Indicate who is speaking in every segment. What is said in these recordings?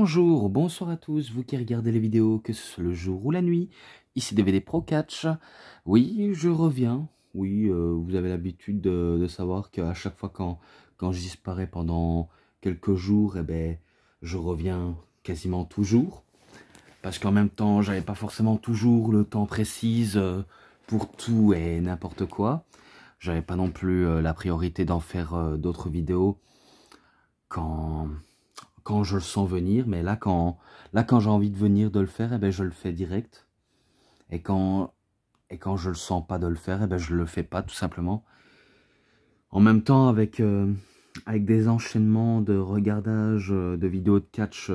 Speaker 1: Bonjour, bonsoir à tous, vous qui regardez les vidéos, que ce soit le jour ou la nuit, ici DVD Pro Catch. Oui, je reviens, oui, vous avez l'habitude de savoir qu'à chaque fois quand je disparais pendant quelques jours, eh ben, je reviens quasiment toujours. Parce qu'en même temps, j'avais pas forcément toujours le temps précis pour tout et n'importe quoi. J'avais pas non plus la priorité d'en faire d'autres vidéos quand je le sens venir, mais là quand j'ai envie de venir de le faire, eh ben je le fais direct. Et quand je le sens pas de le faire, eh ben je le fais pas tout simplement. En même temps avec des enchaînements de regardage de vidéos de catch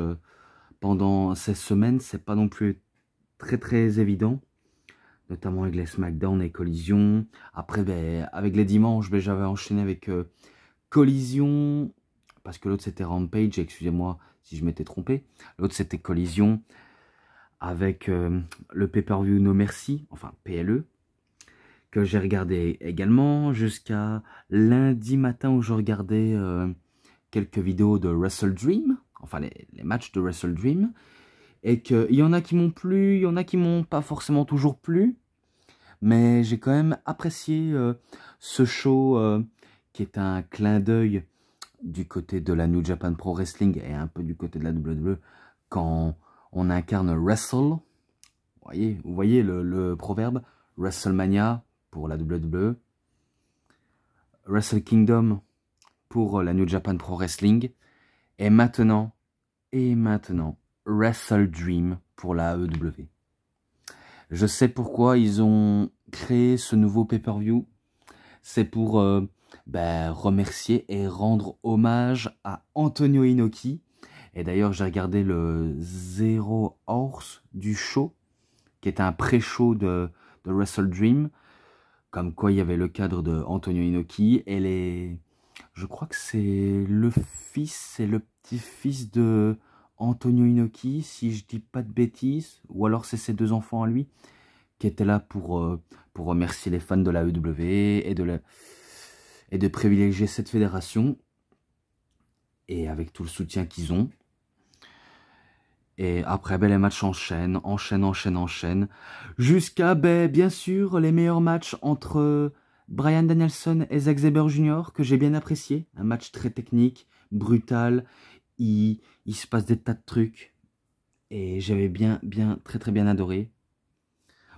Speaker 1: pendant ces semaines, c'est pas non plus très évident, notamment avec les SmackDown et Collision. Après ben avec les dimanches, ben j'avais enchaîné avec Collision, parce que l'autre c'était Rampage, excusez-moi si je m'étais trompé. L'autre c'était Collision avec le pay-per-view No Mercy, enfin PLE, que j'ai regardé également jusqu'à lundi matin où je regardais quelques vidéos de Wrestle Dream, enfin les matchs de Wrestle Dream, et qu'il y en a qui m'ont plu, il y en a qui m'ont pas forcément toujours plu, mais j'ai quand même apprécié ce show qui est un clin d'œil du côté de la New Japan Pro Wrestling et un peu du côté de la WWE quand on incarne Wrestle. Vous voyez le proverbe WrestleMania pour la WWE, Wrestle Kingdom pour la New Japan Pro Wrestling et maintenant Wrestle Dream pour la AEW. Je sais pourquoi ils ont créé ce nouveau pay-per-view. C'est pour remercier et rendre hommage à Antonio Inoki. Et d'ailleurs, j'ai regardé le Zero Horse du show, qui est un pré-show de Wrestle Dream. Comme quoi, il y avait le cadre de Antonio Inoki. Et je crois que c'est le fils et le petit-fils de Antonio Inoki, si je dis pas de bêtises. Ou alors c'est ses deux enfants à lui, qui étaient là pour remercier les fans de la AEW et de privilégier cette fédération, et avec tout le soutien qu'ils ont. Et après, les matchs enchaînent, jusqu'à, bien sûr, les meilleurs matchs entre Bryan Danielson et Zack Sabre Jr., que j'ai bien apprécié. Un match très technique, brutal, il se passe des tas de trucs, et j'avais très bien adoré.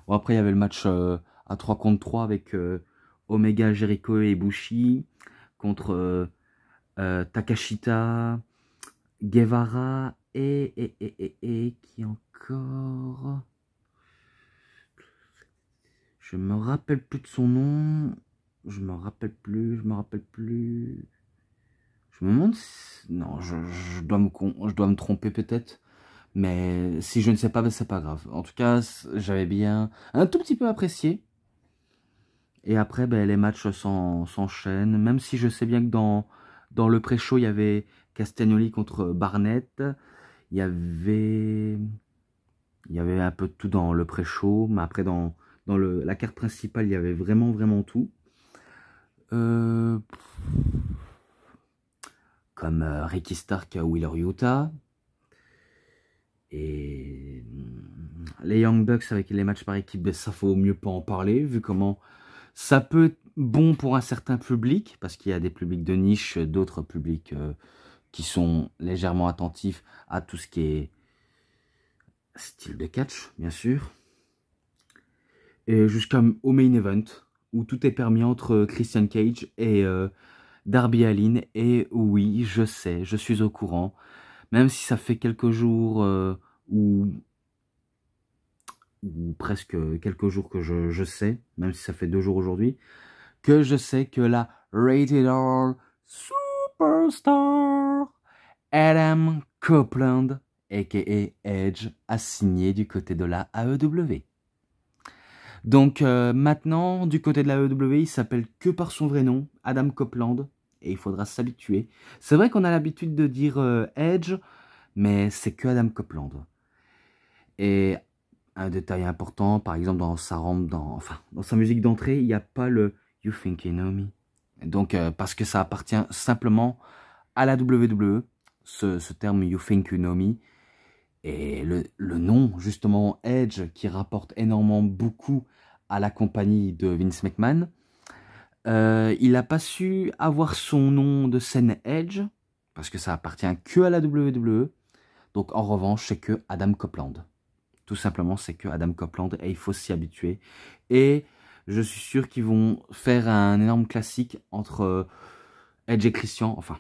Speaker 1: Bon, après, il y avait le match à 3 contre 3 avec Omega, Jericho et Ibushi contre Takashita, Guevara et qui encore? Je me rappelle plus de son nom. Je me rappelle plus. Je me demande si... Non, je dois me tromper peut-être. Mais si je ne sais pas, c'est pas grave. En tout cas, j'avais bien un tout petit peu apprécié. Et après, les matchs s'enchaînent. Même si je sais bien que dans le pré-show, il y avait Castagnoli contre Barnett. Il y avait un peu de tout dans le pré-show. Mais après, dans la carte principale, il y avait vraiment tout. Comme Ricky Stark, Wheeler Yuta. Et les Young Bucks avec les matchs par équipe, ça faut mieux pas en parler, vu comment ça peut être bon pour un certain public, parce qu'il y a des publics de niche, d'autres publics qui sont légèrement attentifs à tout ce qui est style de catch, bien sûr. Et jusqu'au main event, où tout est permis entre Christian Cage et Darby Allin. Et oui, je sais, je suis au courant, même si ça fait quelques jours ou presque quelques jours que je sais, même si ça fait 2 jours aujourd'hui, que je sais que la Rated R Superstar Adam Copeland, a.k.a. Edge, a signé du côté de la AEW. Donc maintenant, du côté de la AEW, il s'appelle que par son vrai nom, Adam Copeland, et il faudra s'habituer. C'est vrai qu'on a l'habitude de dire Edge, mais c'est que Adam Copeland. Et un détail important, par exemple, dans sa musique d'entrée, il n'y a pas le You Think You Know Me. Donc, parce que ça appartient simplement à la WWE, ce terme You Think You Know Me, Et le nom, justement, Edge, qui rapporte énormément beaucoup à la compagnie de Vince McMahon, il n'a pas su avoir son nom de scène Edge, parce que ça appartient que à la WWE. Donc en revanche, c'est que Adam Copeland. Tout simplement, c'est que Adam Copeland et il faut s'y habituer. Et je suis sûr qu'ils vont faire un énorme classique entre Edge et Christian, enfin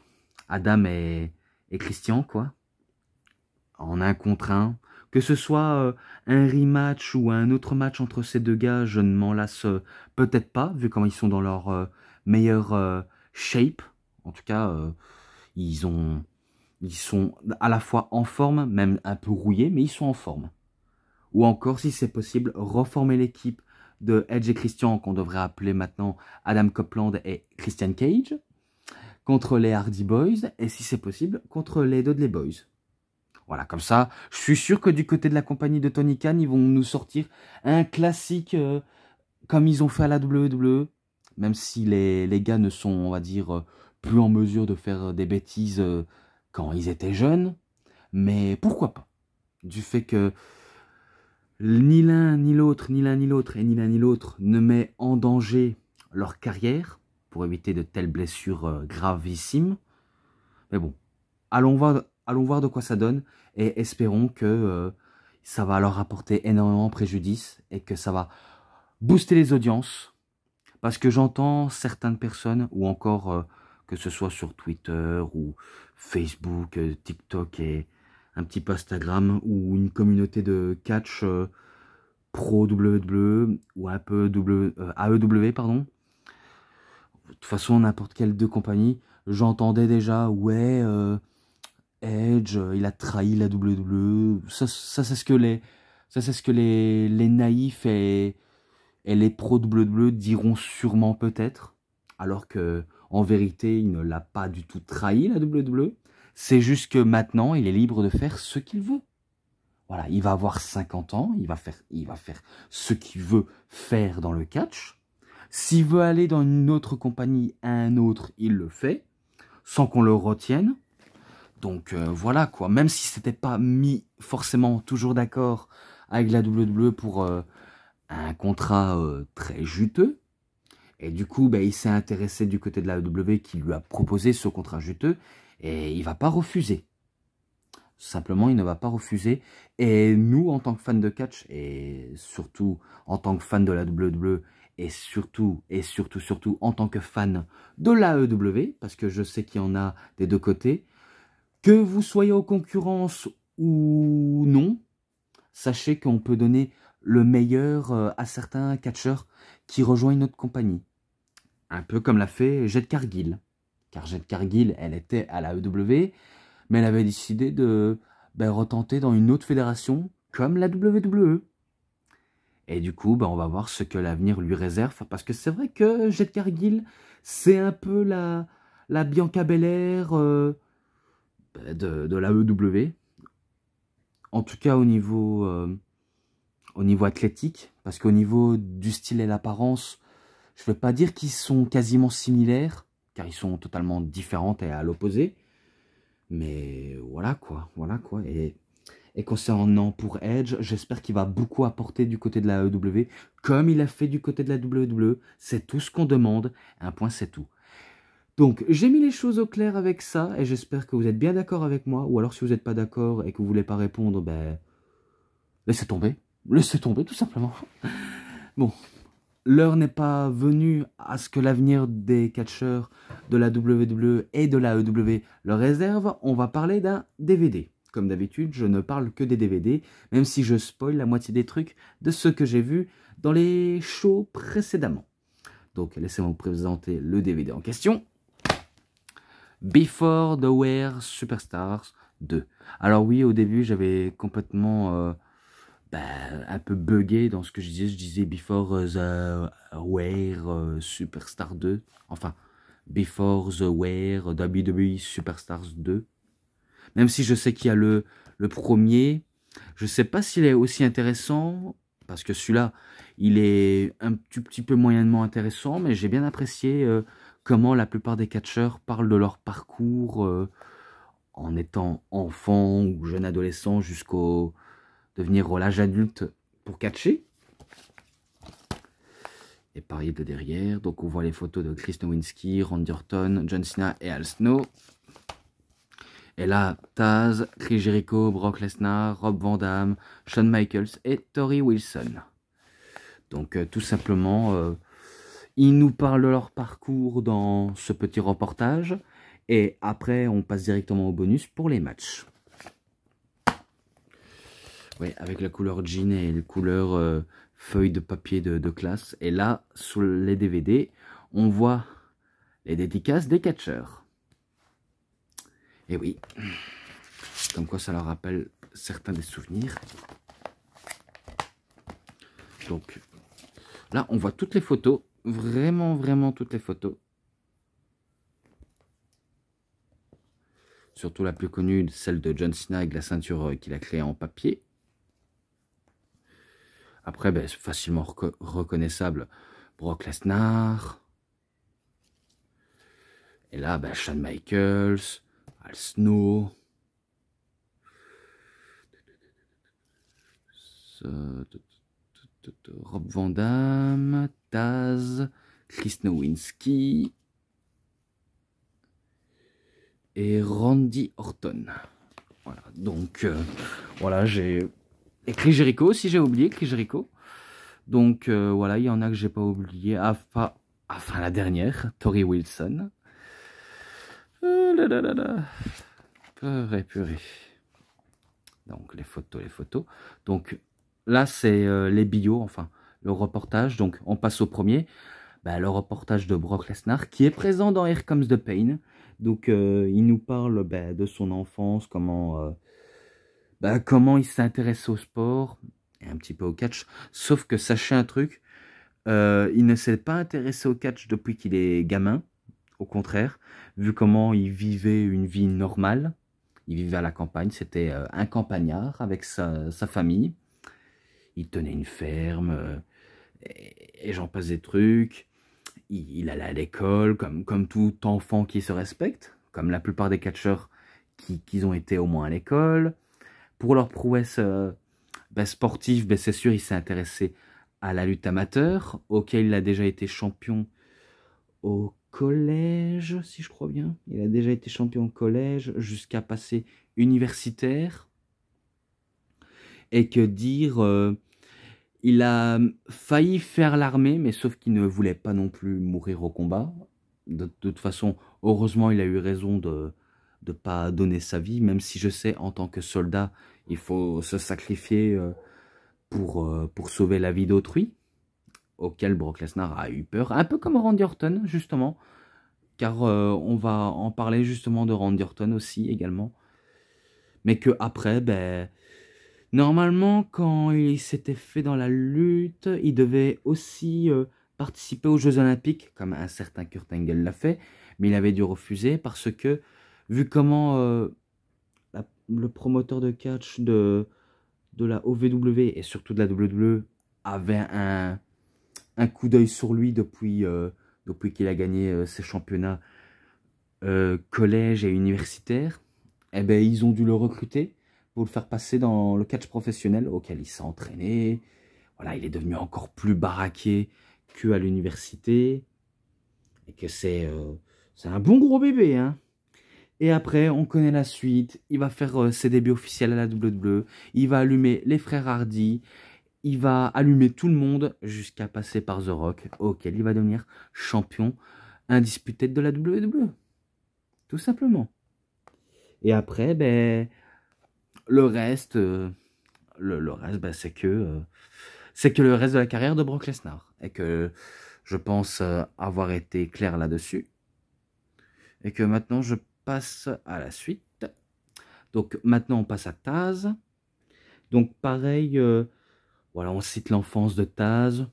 Speaker 1: Adam et Christian, quoi, en un contre un. Que ce soit un rematch ou un autre match entre ces deux gars, je ne m'en lasse peut-être pas, vu comment ils sont dans leur meilleure shape. En tout cas, ils sont à la fois en forme, même un peu rouillés, mais ils sont en forme. Ou encore, si c'est possible, reformer l'équipe de Edge et Christian, qu'on devrait appeler maintenant Adam Copeland et Christian Cage, contre les Hardy Boys, et si c'est possible, contre les Dudley Boys. Voilà, comme ça, je suis sûr que du côté de la compagnie de Tony Khan, ils vont nous sortir un classique comme ils ont fait à la WWE, même si les gars ne sont, on va dire, plus en mesure de faire des bêtises quand ils étaient jeunes. Mais pourquoi pas? Du fait que ni l'un ni l'autre, ni l'un ni l'autre et ni l'un ni l'autre ne met en danger leur carrière pour éviter de telles blessures gravissimes. Mais bon, allons voir de quoi ça donne et espérons que ça va leur apporter énormément préjudice et que ça va booster les audiences. Parce que j'entends certaines personnes, ou encore que ce soit sur Twitter ou Facebook, TikTok et un petit peu Instagram, ou une communauté de catch pro WWE ou un peu AEW, pardon. De toute façon, n'importe quelle deux compagnies, j'entendais déjà, ouais, Edge, il a trahi la WWE. Ça c'est ce que les naïfs et les pros WWE diront sûrement peut-être, alors que en vérité, il ne l'a pas du tout trahi, la WWE. C'est juste que maintenant, il est libre de faire ce qu'il veut. Voilà, il va avoir 50 ans, il va faire ce qu'il veut faire dans le catch. S'il veut aller dans une autre compagnie, à un autre, il le fait, sans qu'on le retienne. Donc voilà quoi, même si c'était pas mis forcément toujours d'accord avec la WWE pour un contrat très juteux. Et du coup, il s'est intéressé du côté de la WWE qui lui a proposé ce contrat juteux et il va pas refuser. Simplement, il ne va pas refuser. Et nous, en tant que fans de catch, et surtout en tant que fans de la WWE, et surtout, en tant que fan de l'AEW, parce que je sais qu'il y en a des deux côtés, que vous soyez aux concurrences ou non, sachez qu'on peut donner le meilleur à certains catcheurs qui rejoignent notre compagnie. Un peu comme l'a fait Jade Cargill. Car Jade Cargill, elle était à la AEW, mais elle avait décidé de retenter dans une autre fédération comme la WWE. Et du coup, on va voir ce que l'avenir lui réserve, parce que c'est vrai que Jade Cargill, c'est un peu la Bianca Belair de la AEW. En tout cas, au niveau athlétique, parce qu'au niveau du style et l'apparence, je ne veux pas dire qu'ils sont quasiment similaires, car ils sont totalement différents et à l'opposé. Mais voilà quoi, voilà quoi. Et concernant pour Edge, j'espère qu'il va beaucoup apporter du côté de la AEW, comme il a fait du côté de la WWE. C'est tout ce qu'on demande, un point c'est tout. Donc j'ai mis les choses au clair avec ça, et j'espère que vous êtes bien d'accord avec moi, ou alors si vous n'êtes pas d'accord et que vous voulez pas répondre, laissez tomber tout simplement. Bon, l'heure n'est pas venue à ce que l'avenir des catcheurs de la WWE et de la AEW leur réserve. On va parler d'un DVD. Comme d'habitude, je ne parle que des DVD, même si je spoil la moitié des trucs de ce que j'ai vu dans les shows précédemment. Donc, laissez-moi vous présenter le DVD en question. Before the Wear Superstars 2. Alors oui, au début, j'avais complètement un peu buggé dans ce que je disais. Je disais Before the Wear Superstar 2. Enfin, Before the Wear WWE Superstars 2. Même si je sais qu'il y a le premier. Je sais pas s'il est aussi intéressant, parce que celui-là, il est un petit peu moyennement intéressant, mais j'ai bien apprécié comment la plupart des catcheurs parlent de leur parcours en étant enfant ou jeune adolescent jusqu'au devenir l'âge adulte pour catcher. Et pareil de derrière, donc on voit les photos de Chris Nowinski, Randy Orton, John Cena et Al Snow. Et là, Taz, Chris Jericho, Brock Lesnar, Rob Van Dam, Shawn Michaels et Tori Wilson. Donc tout simplement, ils nous parlent de leur parcours dans ce petit reportage. Et après, on passe directement au bonus pour les matchs. Oui, avec la couleur jean et la couleur feuille de papier de classe. Et là, sous les DVD, on voit les dédicaces des catcheurs. Et oui, comme quoi ça leur rappelle certains des souvenirs. Donc là, on voit toutes les photos, vraiment toutes les photos. Surtout la plus connue, celle de John Cena avec la ceinture qu'il a créée en papier. Après, ben, facilement reconnaissable, Brock Lesnar. Et là, ben, Shawn Michaels, Al Snow. Rob Van Dam, Taz, Chris Nowinski et Randy Orton. Voilà, donc voilà, j'ai écrit Jericho, si j'ai oublié Chris Jericho. Donc voilà, il y en a que j'ai pas oublié. Enfin, la dernière, Tori Wilson. Purée. Donc les photos. Donc là, c'est les bios, enfin, le reportage. Donc, on passe au premier. Bah, le reportage de Brock Lesnar, qui est présent dans Here Comes the Pain. Donc, il nous parle de son enfance, comment il s'intéresse au sport, et un petit peu au catch. Sauf que, sachez un truc, il ne s'est pas intéressé au catch depuis qu'il est gamin. Au contraire, vu comment il vivait une vie normale. Il vivait à la campagne, c'était un campagnard avec sa famille. Il tenait une ferme, et j'en passe des trucs. Il allait à l'école, comme tout enfant qui se respecte, comme la plupart des catcheurs qui ont été au moins à l'école. Pour leur prouesse sportive, c'est sûr, il s'est intéressé à la lutte amateur, auquel il a déjà été champion au collège, si je crois bien. Il a déjà été champion au collège, jusqu'à passer universitaire. Et que dire, il a failli faire l'armée, mais sauf qu'il ne voulait pas non plus mourir au combat. De toute façon, heureusement, il a eu raison de ne pas donner sa vie, même si je sais, en tant que soldat, il faut se sacrifier pour sauver la vie d'autrui, auquel Brock Lesnar a eu peur, un peu comme Randy Orton, justement, car on va en parler justement de Randy Orton aussi, également, mais que après, normalement, quand il s'était fait dans la lutte, il devait aussi participer aux Jeux Olympiques, comme un certain Kurt Angle l'a fait, mais il avait dû refuser parce que, vu comment le promoteur de catch de la OVW et surtout de la WWE avait un coup d'œil sur lui depuis qu'il a gagné ses championnats collège et universitaires, eh ben, ils ont dû le recruter pour le faire passer dans le catch professionnel auquel il s'est entraîné. Voilà, il est devenu encore plus baraqué qu'à l'université. Et que c'est un bon gros bébé, hein. Et après, on connaît la suite. Il va faire ses débuts officiels à la WWE. Il va allumer les frères Hardy. Il va allumer tout le monde jusqu'à passer par The Rock, auquel il va devenir champion indisputé de la WWE. Tout simplement. Et après, le reste, c'est que le reste de la carrière de Brock Lesnar. Et que je pense avoir été clair là-dessus. Et que maintenant, je passe à la suite. Donc, maintenant, on passe à Taz. Donc, pareil, voilà, on cite l'enfance de Taz.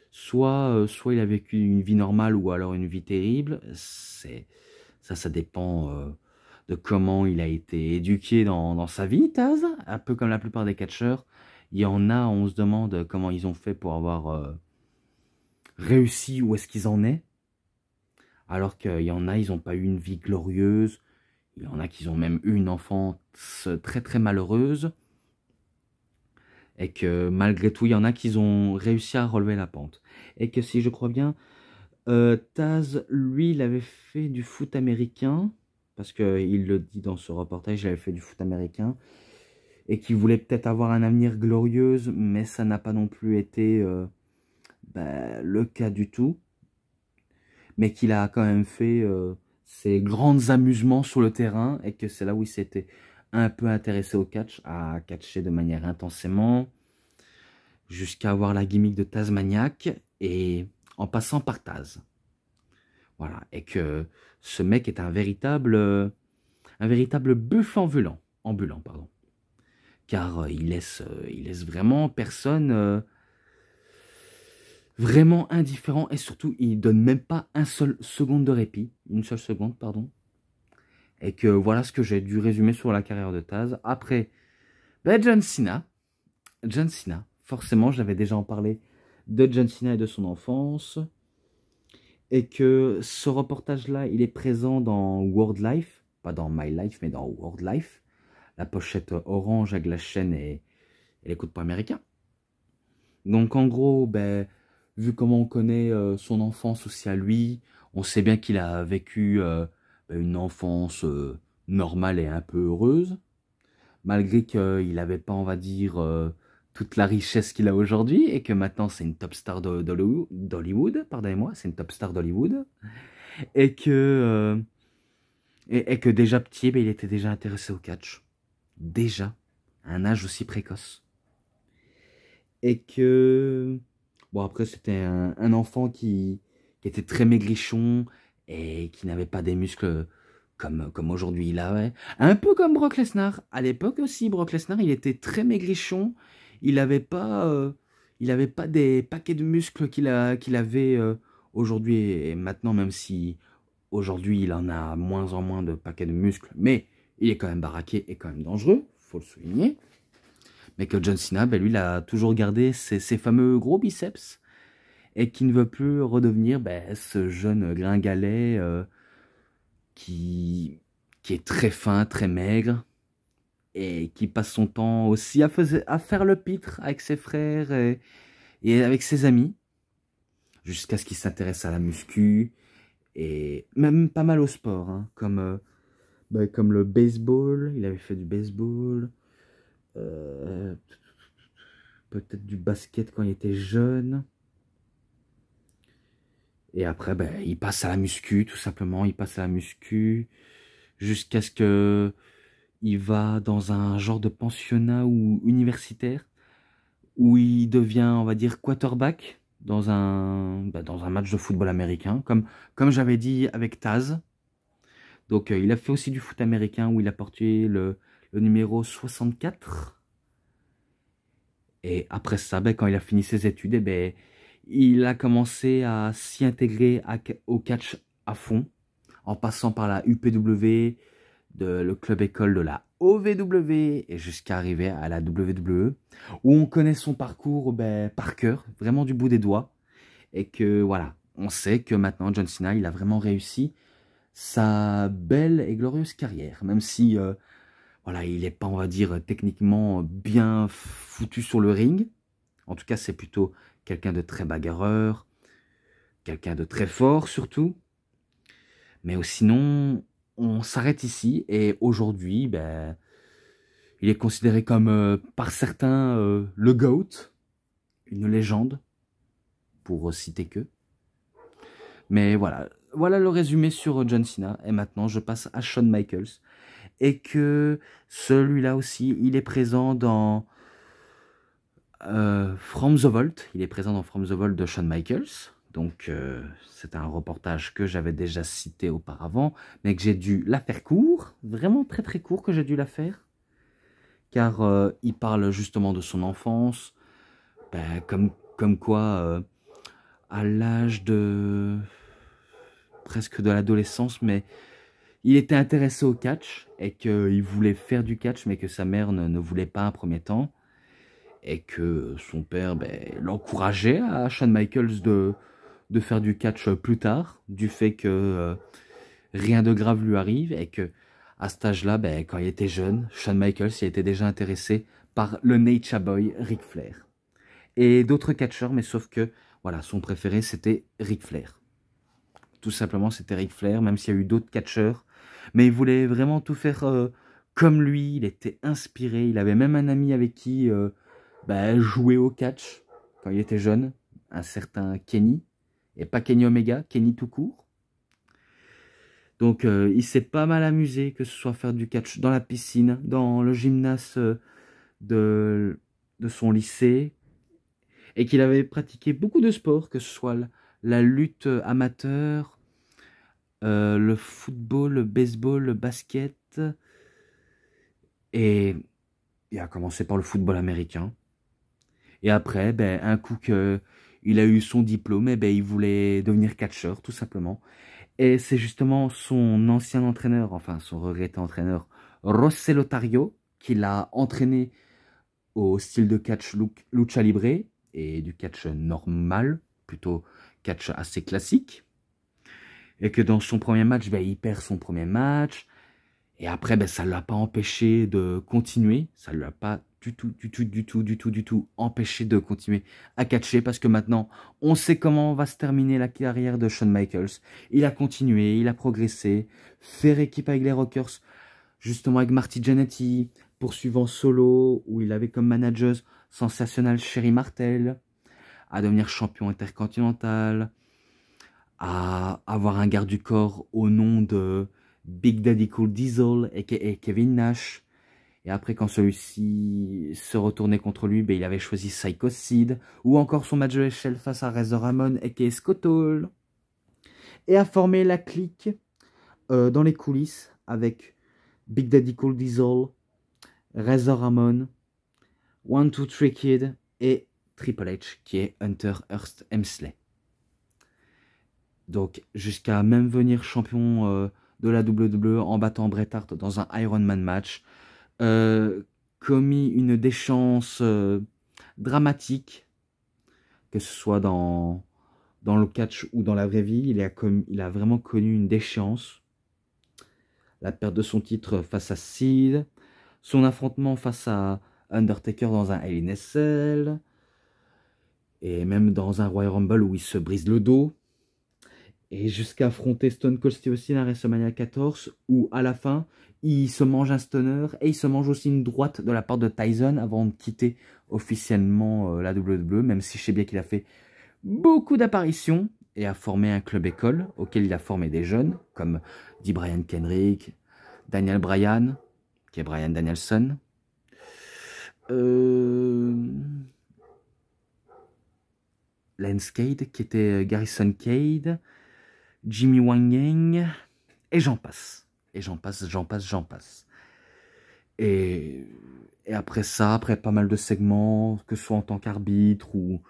Speaker 1: Soit il a vécu une vie normale ou alors une vie terrible. Ça dépend de comment il a été éduqué dans sa vie, Taz. Un peu comme la plupart des catcheurs. Il y en a, on se demande comment ils ont fait pour avoir réussi, où est-ce qu'ils en est. Alors qu'il y en a, ils n'ont pas eu une vie glorieuse. Il y en a qui ont même eu une enfance très très malheureuse. Et que malgré tout, il y en a qui ont réussi à relever la pente. Et que si je crois bien, Taz, lui, il avait fait du foot américain. Parce qu'il le dit dans ce reportage, il avait fait du foot américain. Et qu'il voulait peut-être avoir un avenir glorieux, mais ça n'a pas non plus été le cas du tout. Mais qu'il a quand même fait ses grands amusements sur le terrain. Et que c'est là où il s'était un peu intéressé au catch, à catcher de manière intensément, jusqu'à avoir la gimmick de Tazmaniac, et en passant par Taz. Voilà, et que ce mec est un véritable buff ambulant, pardon. Car il laisse vraiment personne vraiment indifférent, et surtout il donne même pas une seule seconde de répit, pardon. Et que voilà ce que j'ai dû résumer sur la carrière de Taz. Après, John Cena, forcément, j'avais déjà en parlé de John Cena et de son enfance. Et que ce reportage-là, il est présent dans World Life. Pas dans My Life, mais dans World Life. La pochette orange avec la chaîne et les coups de poing américains. Donc en gros, vu comment on connaît son enfance aussi à lui, on sait bien qu'il a vécu une enfance normale et un peu heureuse. Malgré qu'il n'avait pas, on va dire, toute la richesse qu'il a aujourd'hui, et que maintenant c'est une top star d'Hollywood, pardonnez-moi, c'est une top star d'Hollywood, et que déjà petit, il était déjà intéressé au catch, déjà, à un âge aussi précoce. Et que, bon après c'était un enfant qui était très maigrichon, et qui n'avait pas des muscles comme aujourd'hui il a, ouais. Un peu comme Brock Lesnar. À l'époque aussi, Brock Lesnar, il était très maigrichon. Il avait pas des paquets de muscles qu'il avait aujourd'hui et maintenant, même si aujourd'hui il en a moins en moins de paquets de muscles, mais il est quand même baraqué et quand même dangereux, faut le souligner. Mais que John Cena, lui, il a toujours gardé ses fameux gros biceps, et qui ne veut plus redevenir ce jeune gringalet qui est très fin, très maigre, et qui passe son temps aussi à faire le pitre avec ses frères et avec ses amis, jusqu'à ce qu'il s'intéresse à la muscu, et même pas mal au sport, hein, comme le baseball. Il avait fait du baseball, peut-être du basket quand il était jeune. Et après, il passe à la muscu, tout simplement. Il passe à la muscu jusqu'à ce que il va dans un genre de pensionnat ou universitaire où il devient, on va dire, quarterback dans un match de football américain, comme j'avais dit avec Taz. Donc, il a fait aussi du foot américain où il a porté le numéro 64. Et après ça, quand il a fini ses études, il a commencé à s'y intégrer au catch à fond, en passant par la UPW, le club école de la OVW, et jusqu'à arriver à la WWE, où on connaît son parcours par cœur, vraiment du bout des doigts, et que voilà, on sait que maintenant John Cena, il a vraiment réussi sa belle et glorieuse carrière, même si voilà, il n'est pas, on va dire, techniquement bien foutu sur le ring. En tout cas, c'est plutôt quelqu'un de très bagarreur, quelqu'un de très fort surtout. Mais sinon, on s'arrête ici. Et aujourd'hui, il est considéré comme, par certains, le GOAT, une légende, pour citer que. Mais voilà le résumé sur John Cena. Et maintenant, je passe à Shawn Michaels. Et que celui-là aussi, il est présent dans From the Vault. Il est présent dans From the Vault de Shawn Michaels. Donc, c'est un reportage que j'avais déjà cité auparavant, mais que j'ai dû la faire court, vraiment très très court que j'ai dû la faire. Car il parle justement de son enfance, comme quoi, à l'âge de presque de l'adolescence, mais il était intéressé au catch et qu'il voulait faire du catch, mais que sa mère ne voulait pas un premier temps, et que son père l'encourageait à Shawn Michaels de faire du catch plus tard, du fait que rien de grave lui arrive, et que À cet âge-là, ben, quand il était jeune, Shawn Michaels il était déjà intéressé par le Nature Boy Ric Flair. Et d'autres catcheurs, mais sauf que, voilà, son préféré, c'était Ric Flair. Tout simplement, c'était Ric Flair, même s'il y a eu d'autres catcheurs. Mais il voulait vraiment tout faire comme lui, il était inspiré. Il avait même un ami avec qui jouer au catch quand il était jeune, un certain Kenny. Et pas Kenny Omega, Kenny tout court. Donc il s'est pas mal amusé, que ce soit faire du catch dans la piscine, dans le gymnase de, de son lycée, et qu'il avait pratiqué beaucoup de sports, que ce soit la lutte amateur, le football, le baseball, le basket, et il a commencé par le football américain. Et après, ben, un coup qu'il a eu son diplôme, ben, il voulait devenir catcheur, tout simplement. Et c'est justement son ancien entraîneur, enfin son regretté entraîneur, José Lotario, qui l'a entraîné au style de catch lucha libre et du catch normal, plutôt catch assez classique. Et que dans son premier match, ben, il perd son premier match. Et après, ben, ça ne l'a pas empêché de continuer. Ça ne l'a pas du tout empêché de continuer à catcher. Parce que maintenant, on sait comment va se terminer la carrière de Shawn Michaels. Il a continué, il a progressé. Faire équipe avec les Rockers, justement avec Marty Jannetty. Poursuivant solo, où il avait comme manager sensationnel Sherry Martel. À devenir champion intercontinental. À avoir un garde du corps au nom de Big Daddy Cool Diesel et Kevin Nash. Et après, quand celui-ci se retournait contre lui, ben, il avait choisi Psycho Sid. Ou encore son match de l'échelle face à Razor Ramon et Scott Hall. Et a formé la clique dans les coulisses avec Big Daddy Cool Diesel, Razor Ramon, 1-2-3 Kid et Triple H qui est Hunter Hearst Helmsley. Donc, jusqu'à même venir champion de la WWE en battant Bret Hart dans un Iron Man match. Commis une déchéance dramatique, que ce soit dans le catch ou dans la vraie vie. Il a vraiment connu une déchéance. La perte de son titre face à Sid. Son affrontement face à Undertaker dans un Hell in a Cell. Et même dans un Royal Rumble où il se brise le dos. Et jusqu'à affronter Stone Cold Steve Austin à WrestleMania 14, où à la fin, il se mange un stunner et il se mange aussi une droite de la part de Tyson avant de quitter officiellement la WWE, même si je sais bien qu'il a fait beaucoup d'apparitions et a formé un club école auquel il a formé des jeunes, comme dit Brian Kendrick, Daniel Bryan, qui est Bryan Danielson, Lance Cade, qui était Garrison Cade, Jimmy Wang Yang, et j'en passe. Et j'en passe. Et après ça, après pas mal de segments, que ce soit en tant qu'arbitre ou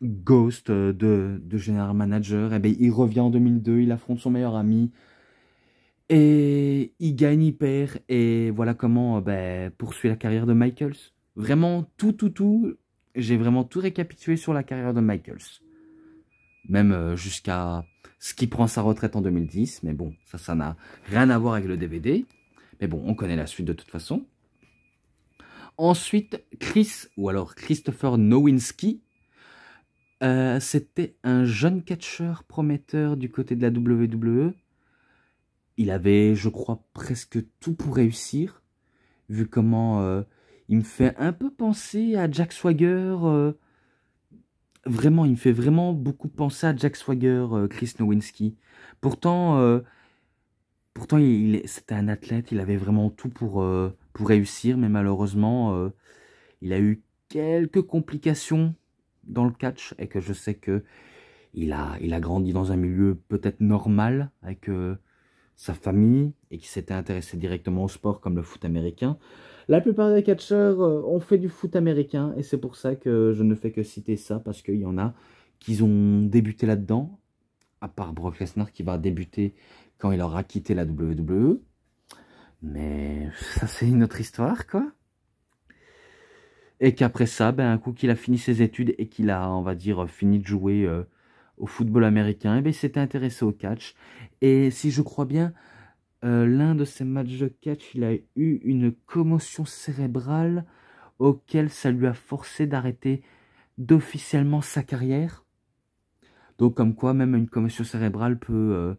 Speaker 1: ghost de general manager, et bien, il revient en 2002, il affronte son meilleur ami, et il gagne, il perd, et voilà comment poursuit la carrière de Michaels. Vraiment, tout, j'ai vraiment tout récapitulé sur la carrière de Michaels. Même jusqu'à ce qu'il prend sa retraite en 2010. Mais bon, ça n'a rien à voir avec le DVD. Mais bon, on connaît la suite de toute façon. Ensuite, Christopher Nowinski. C'était un jeune catcheur prometteur du côté de la WWE. Il avait, je crois, presque tout pour réussir. Vu comment il me fait un peu penser à Jack Swagger. Vraiment, il me fait vraiment beaucoup penser à Jack Swagger, Chris Nowinski. Pourtant, c'était un athlète, il avait vraiment tout pour réussir, mais malheureusement, il a eu quelques complications dans le catch, et que je sais que il a grandi dans un milieu peut-être normal, avec sa famille, et qui s'était intéressé directement au sport comme le foot américain. La plupart des catcheurs ont fait du foot américain, et c'est pour ça que je ne fais que citer ça, parce qu'il y en a qui ont débuté là-dedans, à part Brock Lesnar qui va débuter quand il aura quitté la WWE. Mais ça, c'est une autre histoire, quoi. Et qu'après ça, un coup qu'il a fini ses études et qu'il a, on va dire, fini de jouer au football américain, il s'était intéressé au catch. Et si je crois bien, l'un de ses matchs de catch, il a eu une commotion cérébrale auquel ça lui a forcé d'arrêter d'officiellement sa carrière. Donc comme quoi, même une commotion cérébrale peut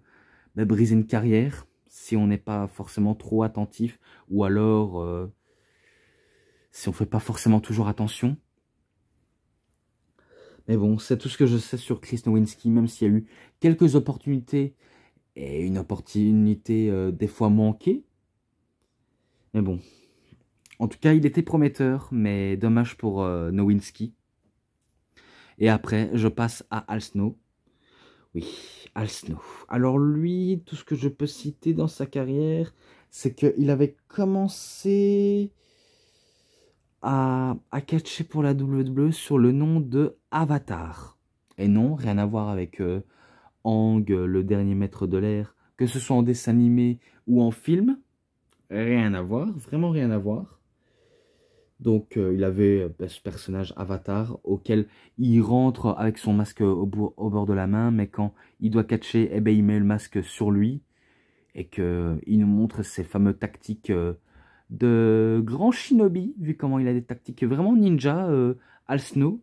Speaker 1: briser une carrière si on n'est pas forcément trop attentif ou alors si on ne fait pas forcément toujours attention. Mais bon, c'est tout ce que je sais sur Chris Nowinski, même s'il y a eu quelques opportunités et une opportunité des fois manquée. Mais bon, en tout cas, il était prometteur, mais dommage pour Nowinski. Et après, je passe à Al Snow. Oui, Al Snow. Alors lui, tout ce que je peux citer dans sa carrière, c'est qu'il avait commencé à catcher pour la WWE sur le nom de Avatar. Et non, rien à voir avec Aang, le dernier maître de l'air, que ce soit en dessin animé ou en film. Rien à voir, vraiment rien à voir. Donc il avait ce personnage Avatar auquel il rentre avec son masque au bord de la main, mais quand il doit catcher, eh ben, il met le masque sur lui et qu'il nous montre ses fameuses tactiques de grand shinobi, vu comment il a des tactiques vraiment ninja, Al Snow.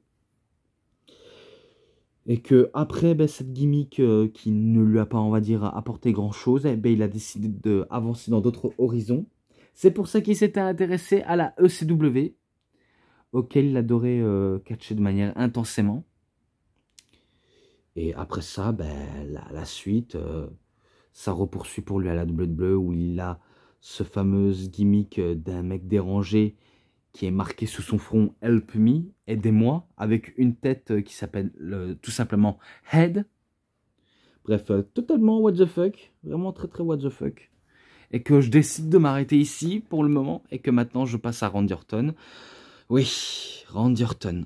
Speaker 1: Et que après ben, cette gimmick qui ne lui a pas, on va dire, apporté grand chose, eh ben, il a décidé d'avancer dans d'autres horizons. C'est pour ça qu'il s'était intéressé à la ECW, auquel il adorait catcher de manière intensément. Et après ça, ben, la suite, ça repoursuit pour lui à la WWE, où il a ce fameux gimmick d'un mec dérangé qui est marqué sous son front « Help me », aidez-moi, avec une tête qui s'appelle tout simplement « Head ». Bref, totalement what the fuck, vraiment très très what the fuck. Et que je décide de m'arrêter ici pour le moment, et que maintenant je passe à Randy Orton. Oui, Randy Orton.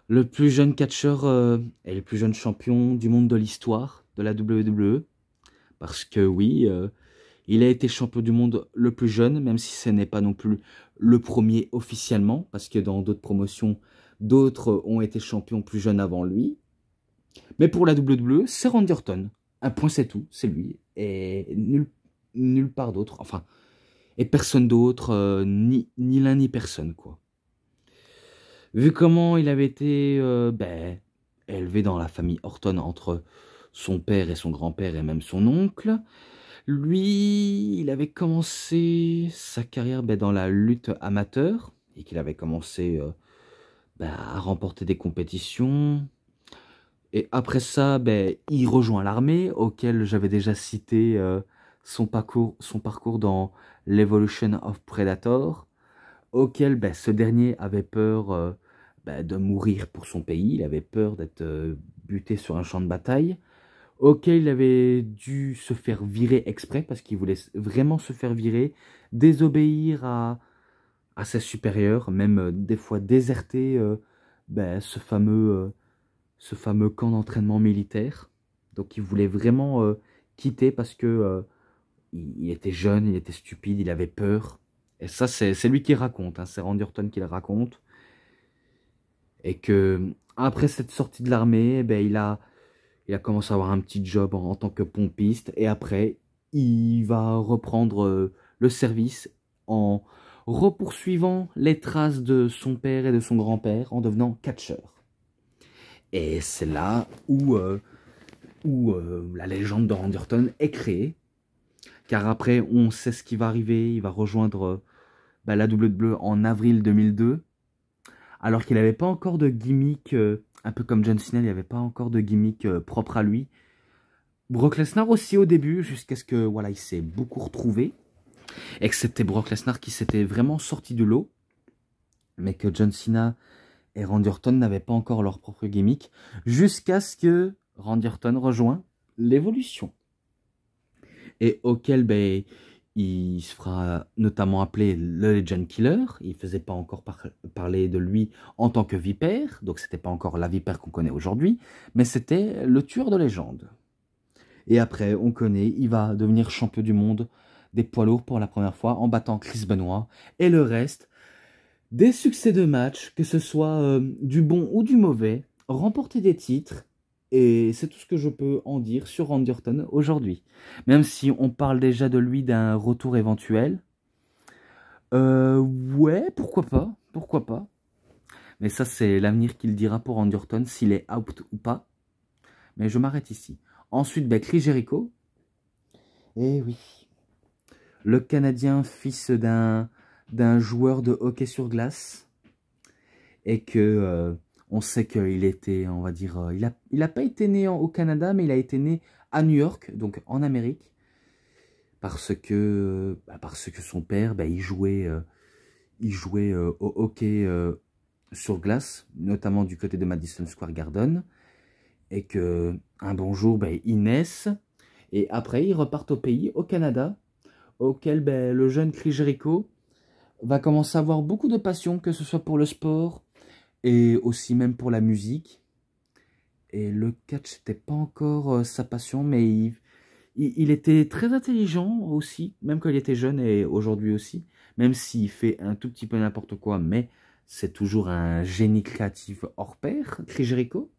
Speaker 1: Le plus jeune catcheur et le plus jeune champion du monde de l'histoire de la WWE. Parce que oui, il a été champion du monde le plus jeune, même si ce n'est pas non plus le premier officiellement, parce que dans d'autres promotions, d'autres ont été champions plus jeunes avant lui. Mais pour la WWE, c'est Randy Orton. Un point, c'est tout, c'est lui. Et nulle part d'autre, enfin, et personne d'autre, ni l'un ni personne, quoi. Vu comment il avait été élevé dans la famille Orton entre son père et son grand-père et même son oncle, lui, il avait commencé sa carrière dans la lutte amateur et qu'il avait commencé à remporter des compétitions. Et après ça, il rejoint l'armée, auquel j'avais déjà cité son parcours dans l'Evolution of Predator, auquel ce dernier avait peur de mourir pour son pays, il avait peur d'être buté sur un champ de bataille, auquel il avait dû se faire virer exprès, parce qu'il voulait vraiment se faire virer, désobéir à ses supérieurs, même des fois déserter ce fameux camp d'entraînement militaire. Donc il voulait vraiment quitter parce que il était jeune, il était stupide, il avait peur. Et ça, c'est lui qui raconte, hein, c'est Randy Orton qui le raconte. Et que après cette sortie de l'armée, il a commencé à avoir un petit job en tant que pompiste. Et après, il va reprendre le service en repoursuivant les traces de son père et de son grand-père en devenant catcheur. Et c'est là où la légende de Randy Orton est créée. Car après, on sait ce qui va arriver. Il va rejoindre la WWE en avril 2002. Alors qu'il n'avait pas encore de gimmick, un peu comme John Cena, il n'y avait pas encore de gimmick propre à lui. Brock Lesnar aussi au début, jusqu'à ce que voilà, il s'est beaucoup retrouvé. Et que c'était Brock Lesnar qui s'était vraiment sorti de l'eau. Mais que John Cena et Randy Orton n'avaient pas encore leur propre gimmick. Jusqu'à ce que Randy Orton rejoint l'Évolution. Et auquel il se fera notamment appeler le Legend Killer. Il ne faisait pas encore parler de lui en tant que vipère. Donc c'était pas encore la vipère qu'on connaît aujourd'hui. Mais c'était le tueur de légende. Et après, on connaît, il va devenir champion du monde des poids lourds pour la première fois en battant Chris Benoit. Et le reste, des succès de match, que ce soit du bon ou du mauvais, remporter des titres. Et c'est tout ce que je peux en dire sur Randy Orton aujourd'hui. Même si on parle déjà de lui d'un retour éventuel. Ouais, pourquoi pas, pourquoi pas. Mais ça, c'est l'avenir qui le dira pour Randy Orton, s'il est out ou pas. Mais je m'arrête ici. Ensuite, ben, Chris Jericho. Eh oui. Le Canadien, fils d'un joueur de hockey sur glace. Et que on sait qu'il était, on va dire, il a pas été né au Canada, mais il a été né à New York, donc en Amérique. Parce que son père, ben, il jouait au hockey sur glace, notamment du côté de Madison Square Garden. Et que un bon jour, ben, ils naissent. Et après, ils repartent au pays, au Canada, auquel ben, le jeune Chris Jericho va commencer à avoir beaucoup de passion, que ce soit pour le sport et aussi même pour la musique. Et le catch, c'était pas encore sa passion, mais il était très intelligent aussi, même quand il était jeune et aujourd'hui aussi, même s'il fait un tout petit peu n'importe quoi, mais c'est toujours un génie créatif hors pair, Chris Jericho.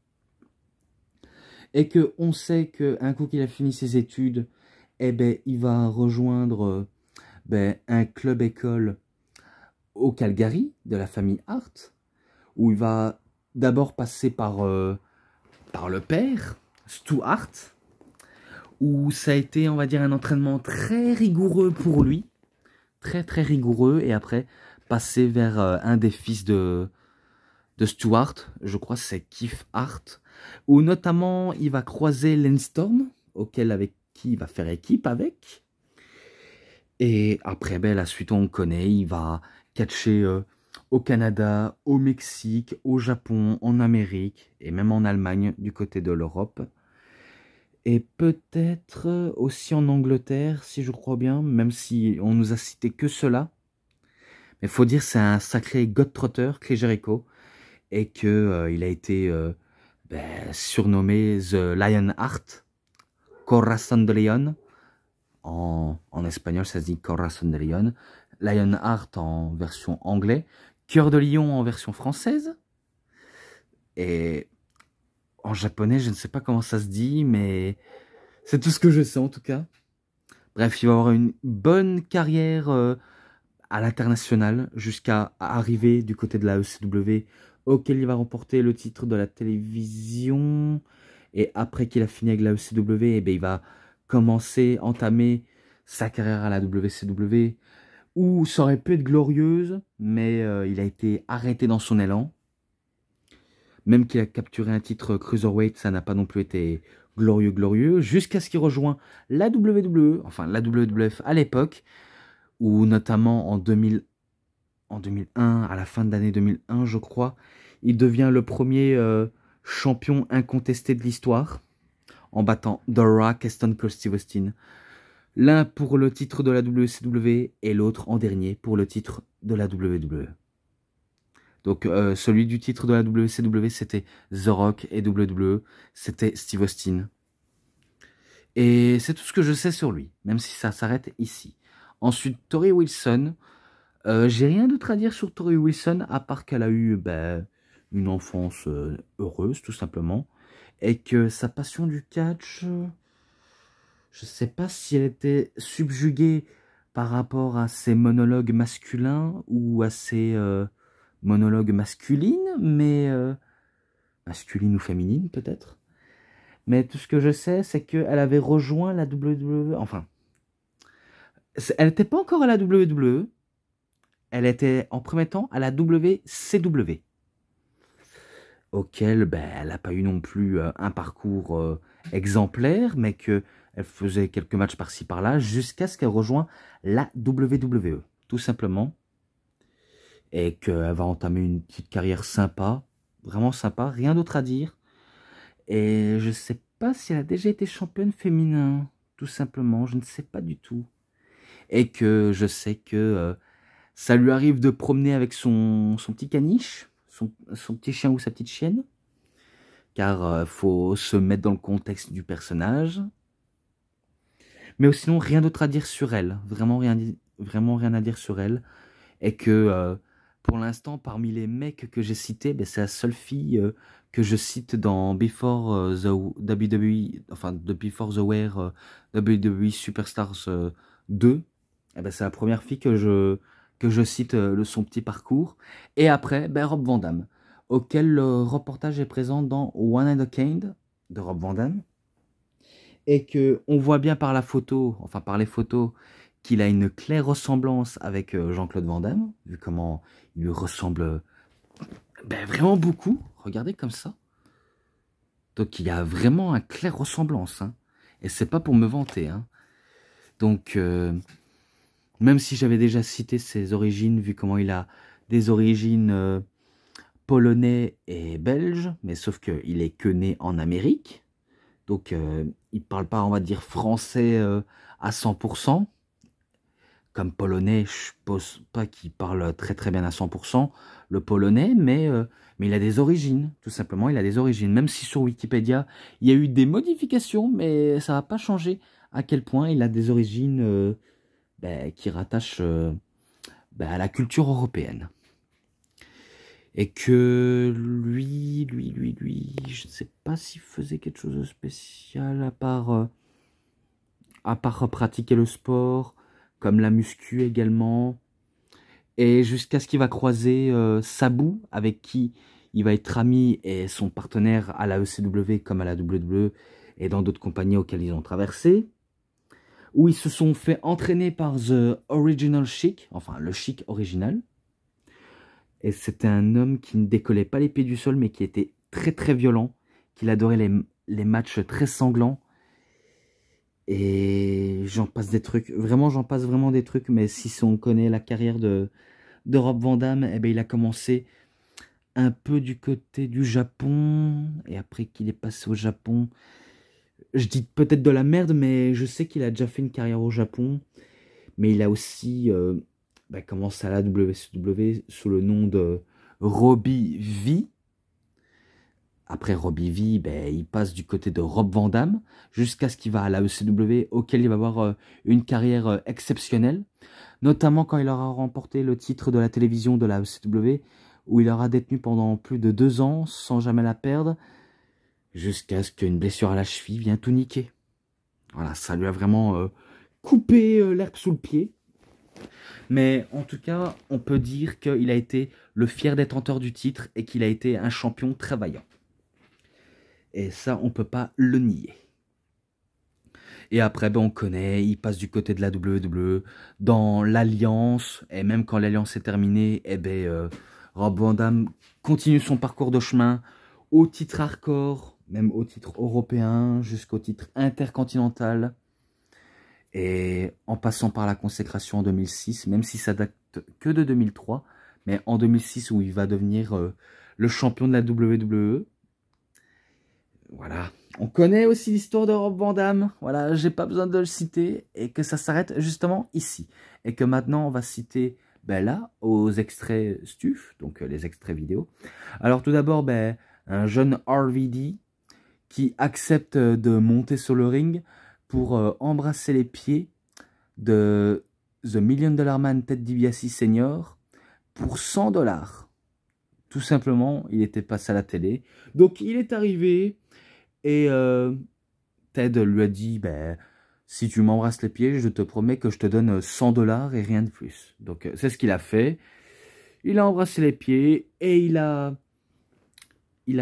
Speaker 1: Et que on sait qu'un coup qu'il a fini ses études, eh ben, il va rejoindre ben, un club-école au Calgary, de la famille Hart, où il va d'abord passer par le père, Stu Hart, où ça a été, on va dire, un entraînement très rigoureux pour lui, très très rigoureux, et après passer vers un des fils de Stu Hart, je crois que c'est Keith Hart, où notamment il va croiser Lance Storm, avec qui il va faire équipe avec. Et après, ben, la suite on connaît, il va catcher au Canada, au Mexique, au Japon, en Amérique et même en Allemagne du côté de l'Europe. Et peut-être aussi en Angleterre, si je crois bien, même si on nous a cité que cela. Mais faut dire c'est un sacré God-Trotter, Chris Jericho, et que il a été ben, surnommé The Lionheart, Corazón de León. En espagnol, ça se dit Corazón de León. Lionheart en version anglais. Cœur de lion en version française. Et en japonais, je ne sais pas comment ça se dit, mais c'est tout ce que je sais en tout cas. Bref, il va avoir une bonne carrière à l'international jusqu'à arriver du côté de la ECW, auquel il va remporter le titre de la télévision. Et après qu'il a fini avec la ECW, eh bien, il va entamer sa carrière à la WCW, où ça aurait pu être glorieuse, mais il a été arrêté dans son élan. Même qu'il a capturé un titre Cruiserweight, ça n'a pas non plus été glorieux, jusqu'à ce qu'il rejoigne la WWE, enfin la WWF à l'époque, où notamment en 2001, à la fin de l'année 2001, je crois, il devient le premier champion incontesté de l'histoire, en battant The Rock et Stone Cold Steve Austin. L'un pour le titre de la WCW et l'autre en dernier pour le titre de la WWE. Donc celui du titre de la WCW, c'était The Rock, et WWE, c'était Steve Austin. Et c'est tout ce que je sais sur lui, même si ça s'arrête ici. Ensuite, Torrie Wilson. J'ai rien d'autre à dire sur Torrie Wilson, à part qu'elle a eu une enfance heureuse, tout simplement. Et que sa passion du catch, je sais pas si elle était subjuguée par rapport à ses monologues masculins ou à ses monologues masculines, mais masculine ou féminine peut-être. Mais tout ce que je sais, c'est qu'elle avait rejoint la WWE, enfin, elle n'était pas encore à la WWE, elle était en premier temps à la WCW, auquel ben, elle n'a pas eu non plus un parcours exemplaire, mais qu'elle faisait quelques matchs par-ci par-là, jusqu'à ce qu'elle rejoigne la WWE, tout simplement. Et qu'elle va entamer une petite carrière sympa, vraiment sympa, rien d'autre à dire. Et je sais pas si elle a déjà été championne féminin, tout simplement, je ne sais pas du tout. Et que je sais que ça lui arrive de promener avec son petit caniche, son petit chien ou sa petite chienne, car faut se mettre dans le contexte du personnage. Mais sinon, rien d'autre à dire sur elle, vraiment rien à dire sur elle, et que pour l'instant, parmi les mecs que j'ai cités, ben, c'est la seule fille que je cite dans Before the WWE, enfin de Before the Wear WWE Superstars 2. Eh ben, c'est la première fille que je cite son petit parcours. Et après, ben, Rob Van Dam, auquel le reportage est présent dans One and a Kind de Rob Van Dam. Et que on voit bien par la photo, enfin par les photos, qu'il a une claire ressemblance avec Jean-Claude Van Damme, vu comment il lui ressemble ben, vraiment beaucoup. Regardez comme ça. Donc il y a vraiment une claire ressemblance. Hein. Et c'est pas pour me vanter. Hein. Donc même si j'avais déjà cité ses origines, vu comment il a des origines polonais et belges, mais sauf qu'il est que né en Amérique. Donc il parle pas, on va dire, français à 100%. Comme polonais, je pense pas qu'il parle très très bien à 100% le polonais, mais il a des origines, tout simplement, il a des origines. Même si sur Wikipédia, il y a eu des modifications, mais ça n'a pas changé à quel point il a des origines ben, qui rattachent ben, à la culture européenne. Et que lui, je ne sais pas s'il faisait quelque chose de spécial à part pratiquer le sport, comme la muscu également, et jusqu'à ce qu'il va croiser Sabu, avec qui il va être ami et son partenaire à la ECW comme à la WWE et dans d'autres compagnies auxquelles ils ont traversé, où ils se sont fait entraîner par The Original Chic, enfin le Chic original, et c'était un homme qui ne décollait pas les pieds du sol, mais qui était très très violent, qu'il adorait les matchs très sanglants. Et j'en passe des trucs, vraiment j'en passe vraiment des trucs, mais si on connaît la carrière de Rob Van Dam, eh ben, il a commencé un peu du côté du Japon, et après qu'il est passé au Japon, je dis peut-être de la merde, mais je sais qu'il a déjà fait une carrière au Japon, mais il a aussi bah, commencé à la WCW sous le nom de Robbie V. Après Robbie V, ben, il passe du côté de Rob Van Dam jusqu'à ce qu'il va à la ECW, auquel il va avoir une carrière exceptionnelle, notamment quand il aura remporté le titre de la télévision de la ECW, où il aura détenu pendant plus de 2 ans sans jamais la perdre, jusqu'à ce qu'une blessure à la cheville vienne tout niquer. Voilà, ça lui a vraiment coupé l'herbe sous le pied. Mais en tout cas, on peut dire qu'il a été le fier détenteur du titre et qu'il a été un champion très vaillant. Et ça, on ne peut pas le nier. Et après, ben, on connaît, il passe du côté de la WWE, dans l'Alliance, et même quand l'Alliance est terminée, eh ben, Rob Van Dam continue son parcours de chemin au titre hardcore, même au titre européen, jusqu'au titre intercontinental, et en passant par la consécration en 2006, même si ça date que de 2003, mais en 2006 où il va devenir le champion de la WWE. Voilà. On connaît aussi l'histoire de Rob Van Dam. Voilà, j'ai pas besoin de le citer. Et que ça s'arrête justement ici. Et que maintenant, on va citer, ben là, aux extraits stuf, donc les extraits vidéo. Alors tout d'abord, ben, un jeune RVD qui accepte de monter sur le ring pour embrasser les pieds de The Million Dollar Man Ted DiBiase Senior pour 100 $. Tout simplement, il était passé à la télé. Donc il est arrivé... Et Ted lui a dit, ben, si tu m'embrasses les pieds, je te promets que je te donne 100 $ et rien de plus. Donc c'est ce qu'il a fait. Il a embrassé les pieds et il a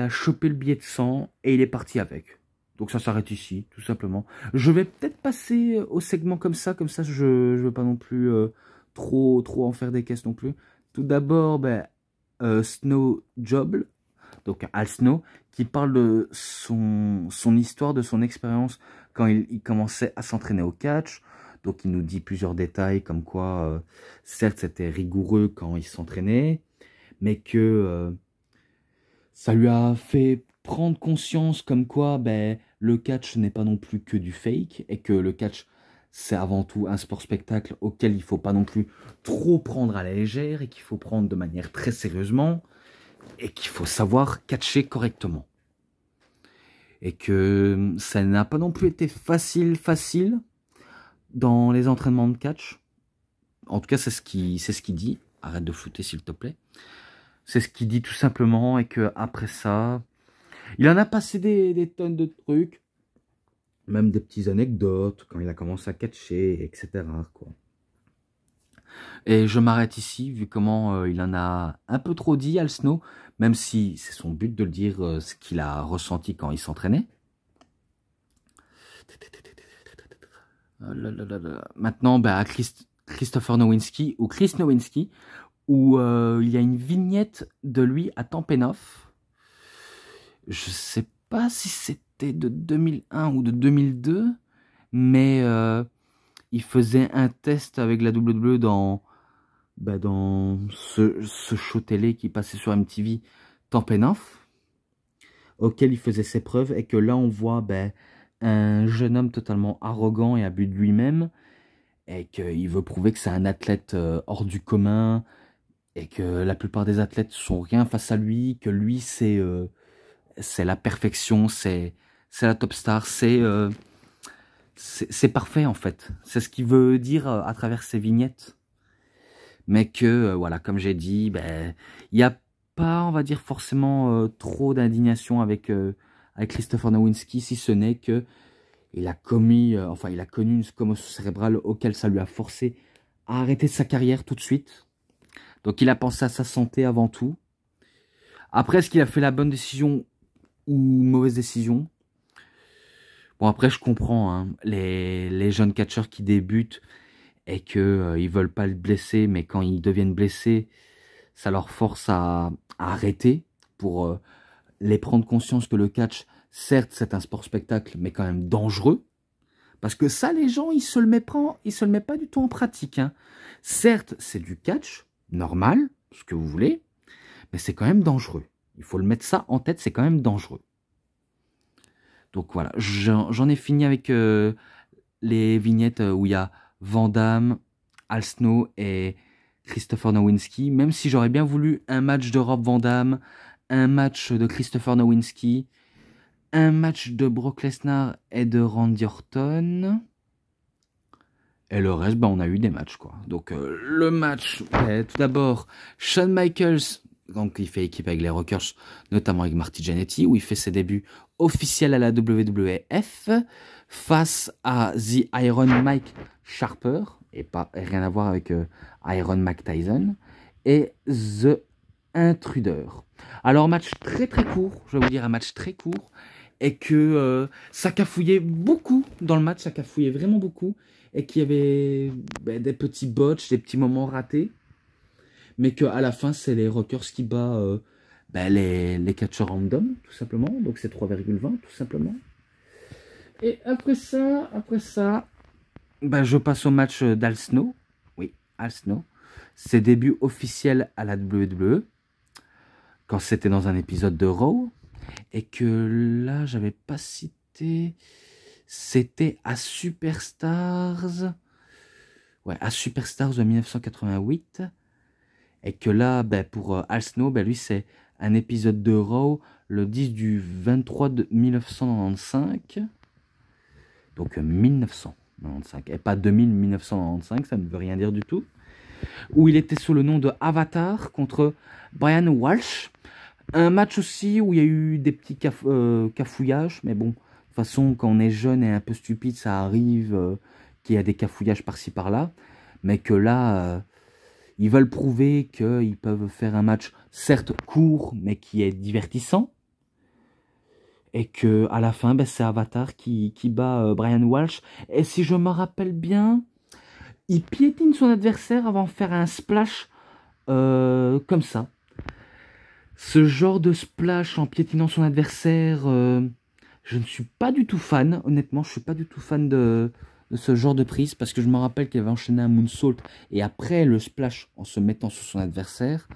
Speaker 1: chopé le billet de 100 et il est parti avec. Donc ça s'arrête ici, tout simplement. Je vais peut-être passer au segment comme ça je ne veux pas non plus trop en faire des caisses non plus. Tout d'abord, ben, Snow Job, donc Al Snow, qui parle de son histoire, de son expérience quand il commençait à s'entraîner au catch. Donc il nous dit plusieurs détails comme quoi, certes c'était rigoureux quand il s'entraînait, mais que ça lui a fait prendre conscience comme quoi ben, le catch n'est pas non plus que du fake, et que le catch c'est avant tout un sport spectacle auquel il ne faut pas non plus trop prendre à la légère, et qu'il faut prendre de manière très sérieusement, et qu'il faut savoir catcher correctement. Et que ça n'a pas non plus été facile dans les entraînements de catch. En tout cas, c'est ce qu'il dit arrête de flouter s'il te plaît. C'est ce qu'il dit tout simplement, et que après ça, il en a passé des tonnes de trucs, même des petites anecdotes, quand il a commencé à catcher, etc. quoi. Et je m'arrête ici, vu comment il en a un peu trop dit, Al Snow, même si c'est son but de le dire, ce qu'il a ressenti quand il s'entraînait. Maintenant, à Christopher Nowinski, ou Chris Nowinski, où il y a une vignette de lui à Tampenoff. Je sais pas si c'était de 2001 ou de 2002, mais il faisait un test avec la WWE dans ce show télé qui passait sur MTV, Tampenoff, auquel il faisait ses preuves, et que là on voit un jeune homme totalement arrogant et imbu de lui-même, et qu'il veut prouver que c'est un athlète hors du commun, et que la plupart des athlètes sont rien face à lui, que lui c'est la perfection, c'est la top star, c'est parfait en fait. C'est ce qu'il veut dire à travers ses vignettes. Mais que, voilà, comme j'ai dit, il n'y a pas, on va dire, forcément trop d'indignation avec Christopher Nowinski, si ce n'est que il a connu une commotion cérébrale auquel ça lui a forcé à arrêter sa carrière tout de suite. Donc il a pensé à sa santé avant tout. Après, est-ce qu'il a fait la bonne décision ou mauvaise décision? Bon, après, je comprends, hein, les jeunes catcheurs qui débutent et que ils veulent pas le blesser, mais quand ils deviennent blessés, ça leur force à arrêter pour les prendre conscience que le catch, certes, c'est un sport spectacle, mais quand même dangereux. Parce que ça, les gens, ils se le mettent pas du tout en pratique. Hein. Certes, c'est du catch, normal, ce que vous voulez, mais c'est quand même dangereux. Il faut le mettre ça en tête, c'est quand même dangereux. Donc voilà, j'en ai fini avec les vignettes où il y a Van Damme, Al Snow et Christopher Nowinski. Même si j'aurais bien voulu un match de Rob Van Damme, un match de Christopher Nowinski, un match de Brock Lesnar et de Randy Orton. Et le reste, on a eu des matchs, quoi. Donc, le match, tout d'abord, Shawn Michaels, donc il fait équipe avec les Rockers, notamment avec Marty Jannetty, où il fait ses débuts officiels à la WWF, face à The Iron Mike Sharper, et rien à voir avec Iron Mike Tyson, et The Intruder. Alors, match très très court, je vais vous dire un match très court, et que ça cafouillait beaucoup dans le match, ça cafouillait vraiment beaucoup, et qu'il y avait des petits botches, des petits moments ratés, mais qu'à la fin, c'est les Rockers qui battent les catcheurs random, tout simplement, donc c'est 3,20, tout simplement. Et après ça, je passe au match d'Al Snow, oui, Al Snow, ses débuts officiels à la WWE, quand c'était dans un épisode de Raw, et que là, j'avais pas cité... C'était à Superstars. Ouais, à Superstars de 1988. Et que là, pour Al Snow, lui, c'est un épisode de Raw, le 10 du 23 de 1995. Donc 1995. Et pas 1995, ça ne veut rien dire du tout. Où il était sous le nom de Avatar contre Brian Walsh. Un match aussi où il y a eu des petits cafouillages, mais bon... De toute façon, quand on est jeune et un peu stupide, ça arrive qu'il y a des cafouillages par-ci par-là. Mais que là, ils veulent prouver qu'ils peuvent faire un match, certes court, mais qui est divertissant. Et que à la fin, c'est Avatar qui bat Brian Walsh. Et si je me rappelle bien, il piétine son adversaire avant de faire un splash comme ça. Ce genre de splash en piétinant son adversaire... je ne suis pas du tout fan, honnêtement, je ne suis pas du tout fan de ce genre de prise, parce que je me rappelle qu'il avait enchaîné un moonsault, et après le splash en se mettant sur son adversaire,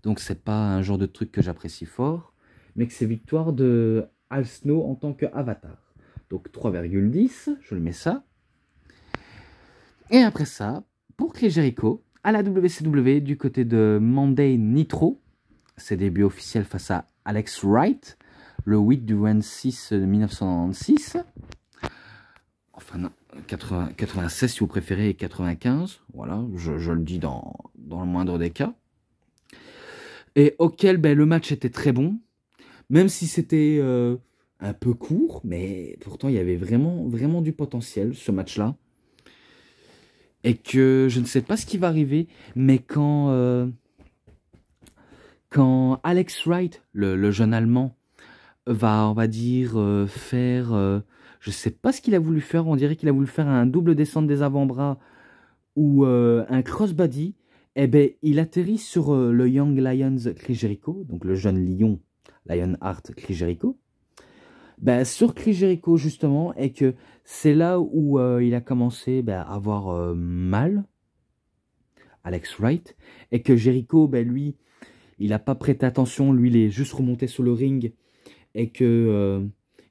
Speaker 1: donc c'est pas un genre de truc que j'apprécie fort, mais que c'est victoire de Al Snow en tant qu'avatar. Donc 3,10, je le mets ça. Et après ça, pour Chris Jericho, à la WCW, du côté de Monday Nitro, ses débuts officiels face à Alex Wright, le 8 du 26 de 1996, enfin non, 96 si vous préférez, et 95, voilà, je le dis dans le moindre des cas. Et auquel ben, le match était très bon, même si c'était un peu court, mais pourtant il y avait vraiment, vraiment du potentiel, ce match-là. Et que je ne sais pas ce qui va arriver, mais quand Alex Wright, le jeune Allemand, va, on va dire, faire... je sais pas ce qu'il a voulu faire, on dirait qu'il a voulu faire un double descente des avant-bras ou un crossbody. Eh ben, il atterrit sur le Young Lions Chris Jericho, donc le jeune lion Lionheart Chris Jericho. Ben, sur Chris Jericho, justement, et que c'est là où il a commencé ben, à avoir mal, Alex Wright, et que Jericho, ben, lui, il n'a pas prêté attention, lui, il est juste remonté sur le ring, et que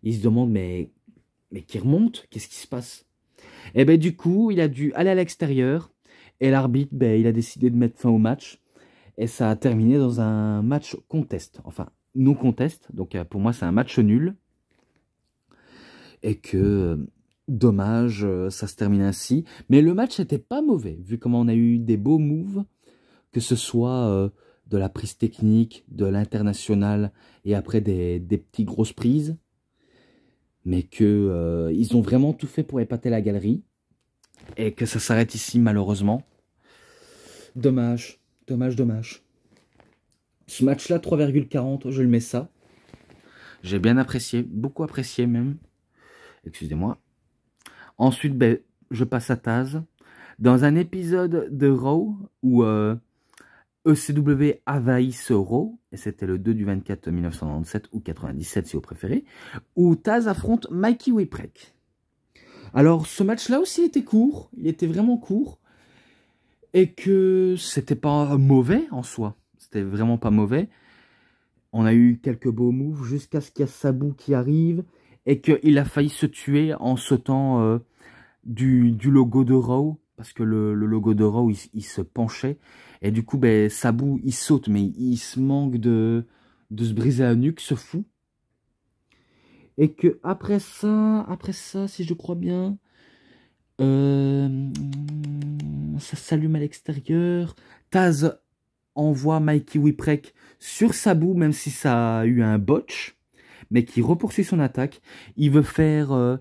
Speaker 1: il se demande, mais qui remonte? Qu'est-ce qui se passe? Et ben du coup, il a dû aller à l'extérieur, et l'arbitre, ben, il a décidé de mettre fin au match, et ça a terminé dans un match contest, enfin, non contest, donc pour moi, c'est un match nul, et que, dommage, ça se termine ainsi, mais le match n'était pas mauvais, vu comment on a eu des beaux moves, que ce soit de la prise technique, de l'international, et après des petites grosses prises, mais que ils ont vraiment tout fait pour épater la galerie, et que ça s'arrête ici malheureusement. Dommage, dommage, dommage. Ce match-là, 3,40, je le mets ça. J'ai bien apprécié, beaucoup apprécié même. Excusez-moi. Ensuite, ben, je passe à Taz. Dans un épisode de Raw où ECW envahisse Raw, et c'était le 2 du 24 1997 ou 97 si vous préférez, où Taz affronte Mikey Whipwreck. Alors ce match-là aussi était court, il était vraiment court, et que c'était pas mauvais en soi, c'était vraiment pas mauvais. On a eu quelques beaux moves jusqu'à ce qu'il y a Sabu qui arrive, et qu'il a failli se tuer en sautant du logo de Raw, parce que le logo de Raw il se penchait, et du coup ben, Sabu il saute, mais il se manque de se briser la nuque, ce fou. Et que après ça, si je crois bien, ça s'allume à l'extérieur. Taz envoie Mikey Whipwreck sur Sabu, même si ça a eu un botch, mais qui repoursuit son attaque. Il veut faire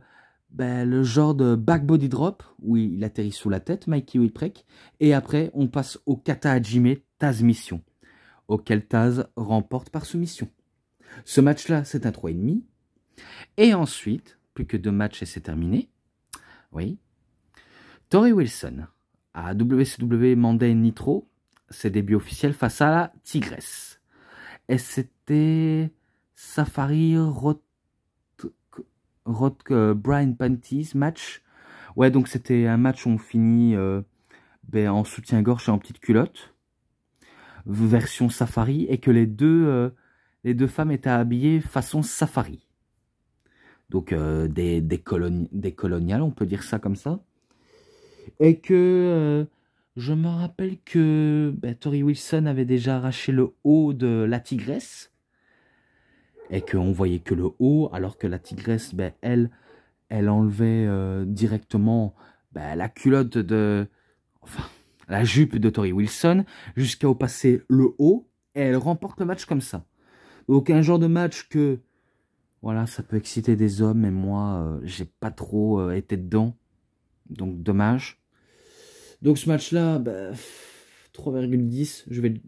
Speaker 1: ben, le genre de back body drop, où il atterrit sous la tête, Mikey Whipwreck, et après on passe au kata hajime Taz Mission, auquel Taz remporte par soumission. Ce match-là, c'est un 3,5. Et ensuite, plus que 2 matchs et c'est terminé, oui, Torrie Wilson à WCW Monday Nitro, ses débuts officiels face à la Tigresse. Et c'était Safari Brian Panties match. Ouais, donc c'était un match où on finit ben, en soutien-gorge et en petite culotte, version Safari, et que les deux femmes étaient habillées façon Safari. Donc des coloniales, on peut dire ça comme ça. Et que je me rappelle que ben, Torrie Wilson avait déjà arraché le haut de la Tigresse. Et qu'on voyait que le haut, alors que la Tigresse, ben, elle enlevait directement ben, la culotte de... Enfin, la jupe de Torrie Wilson, jusqu'à au passer le haut, et elle remporte le match comme ça. Donc un genre de match que... Voilà, ça peut exciter des hommes, mais moi, j'ai pas trop été dedans. Donc, dommage. Donc, ce match-là, bah, 3,10. Je vais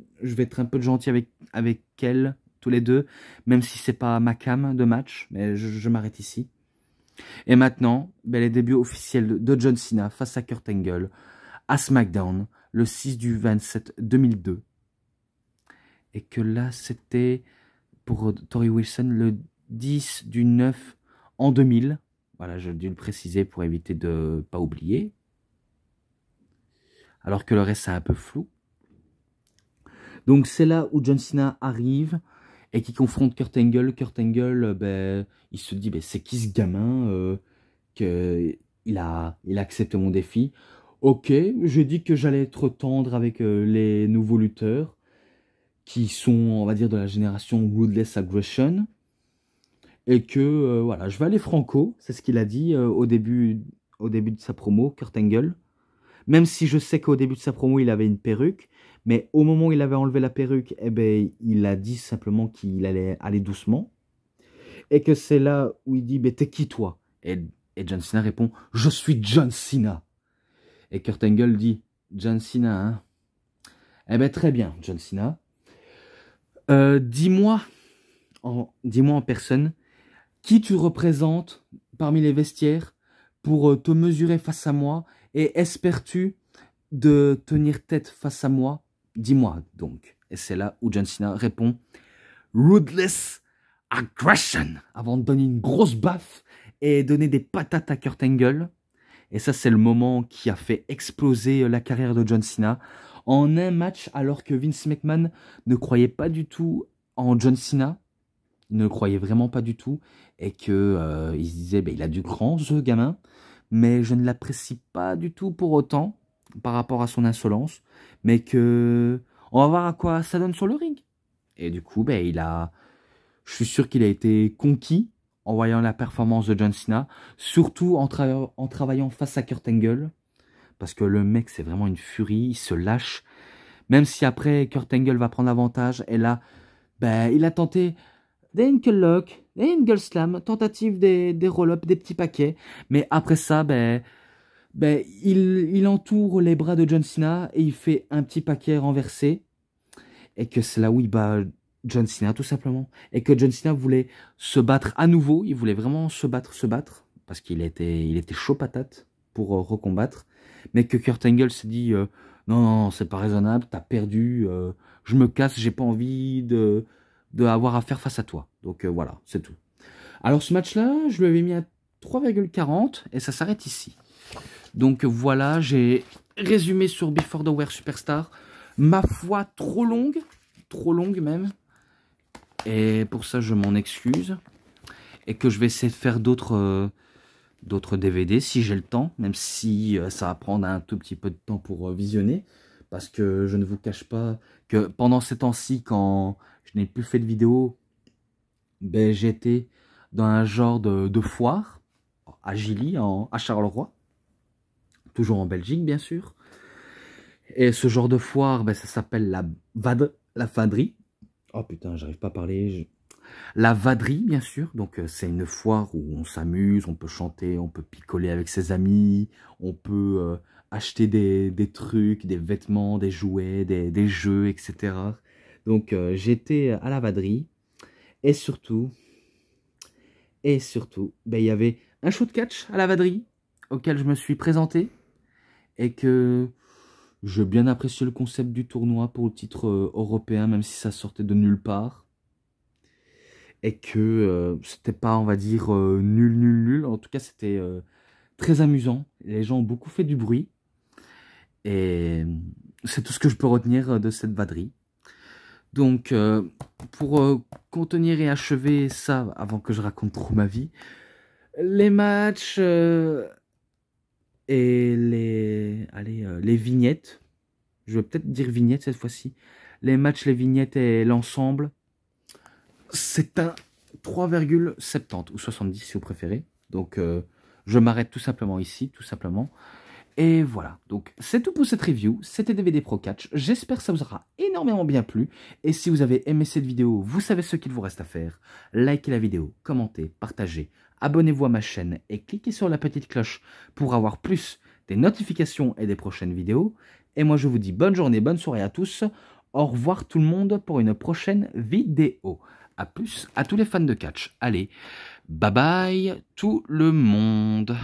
Speaker 1: être un peu gentil avec elle, tous les deux. Même si c'est pas ma cam de match. Mais je m'arrête ici. Et maintenant, bah, les débuts officiels de John Cena face à Kurt Angle à SmackDown, le 6 du 27 2002. Et que là, c'était pour Torrie Wilson le 10 du 9 en 2000. Voilà, j'ai dû le préciser pour éviter de ne pas oublier. Alors que le reste, c'est un peu flou. Donc, c'est là où John Cena arrive et qui confronte Kurt Angle. Kurt Angle, ben, il se dit, ben, c'est qui ce gamin qu'il a accepté mon défi. Ok, j'ai dit que j'allais être tendre avec les nouveaux lutteurs qui sont, on va dire, de la génération Ruthless Aggression. Et que, voilà, je vais aller franco, c'est ce qu'il a dit au début au début de sa promo, Kurt Angle. Même si je sais qu'au début de sa promo, il avait une perruque. Mais au moment où il avait enlevé la perruque, eh ben, il a dit simplement qu'il allait aller doucement. Et que c'est là où il dit, mais t'es qui toi? Et John Cena répond, je suis John Cena. Et Kurt Angle dit, John Cena, hein? Eh ben très bien, John Cena. Dis-moi en personne, qui tu représentes parmi les vestiaires pour te mesurer face à moi et espères-tu de tenir tête face à moi? Dis-moi donc. Et c'est là où John Cena répond Ruthless Aggression avant de donner une grosse baffe et donner des patates à Kurt Angle. Et ça, c'est le moment qui a fait exploser la carrière de John Cena en un match, alors que Vince McMahon ne croyait pas du tout en John Cena. Il ne le croyait vraiment pas du tout. Et que il se disait, il a du cran, ce gamin, mais je ne l'apprécie pas du tout pour autant, par rapport à son insolence. Mais que on va voir à quoi ça donne sur le ring. Et du coup, je suis sûr qu'il a été conquis en voyant la performance de John Cena, surtout en travaillant face à Kurt Angle, parce que le mec, c'est vraiment une furie, il se lâche, même si après, Kurt Angle va prendre l'avantage, et là, il a tenté des ankle lock, des ankle slam, tentative des roll-up, des petits paquets, mais après ça, il entoure les bras de John Cena, et il fait un petit paquet renversé, et que c'est là où il bat John Cena tout simplement, et que John Cena voulait se battre à nouveau, il voulait vraiment se battre, parce qu'il était chaud patate pour recombattre, mais que Kurt Angle s'est dit non, c'est pas raisonnable, t'as perdu, je me casse, j'ai pas envie de avoir à faire face à toi. Donc voilà, c'est tout. Alors ce match-là, je lui avais mis à 3,40 et ça s'arrête ici. Donc voilà, j'ai résumé sur Before the War Superstar. Ma foi, trop longue même. Et pour ça, je m'en excuse. Et que je vais essayer de faire d'autres DVD si j'ai le temps, même si ça va prendre un tout petit peu de temps pour visionner. Parce que je ne vous cache pas que pendant ces temps-ci, quand je n'ai plus fait de vidéo, j'étais dans un genre de foire à Gilly, à Charleroi. Toujours en Belgique, bien sûr. Et ce genre de foire, ça s'appelle la vaderie. Oh putain, j'arrive pas à parler. La vaderie, bien sûr. Donc, c'est une foire où on s'amuse, on peut chanter, on peut picoler avec ses amis, on peut acheter des trucs, des vêtements, des jouets, des jeux, etc. Donc, j'étais à la vaderie. Et surtout, il y avait un show de catch à la vaderie auquel je me suis présenté. Et que j'ai bien apprécié le concept du tournoi pour le titre européen, même si ça sortait de nulle part. Et que c'était pas, on va dire, nul. En tout cas, c'était très amusant. Les gens ont beaucoup fait du bruit. Et c'est tout ce que je peux retenir de cette vaderie. Donc, pour contenir et achever ça, avant que je raconte trop ma vie, les matchs et les vignettes, je vais peut-être dire vignettes cette fois-ci, les matchs, les vignettes et l'ensemble, c'est un 3,70 ou 70 si vous préférez. Donc, je m'arrête tout simplement ici, tout simplement. Et voilà, donc c'est tout pour cette review, c'était DVD Pro Catch, j'espère que ça vous aura énormément bien plu, et si vous avez aimé cette vidéo, vous savez ce qu'il vous reste à faire, likez la vidéo, commentez, partagez, abonnez-vous à ma chaîne et cliquez sur la petite cloche pour avoir plus des notifications et des prochaines vidéos, et moi je vous dis bonne journée, bonne soirée à tous, au revoir tout le monde pour une prochaine vidéo, à plus à tous les fans de catch, allez, bye bye tout le monde.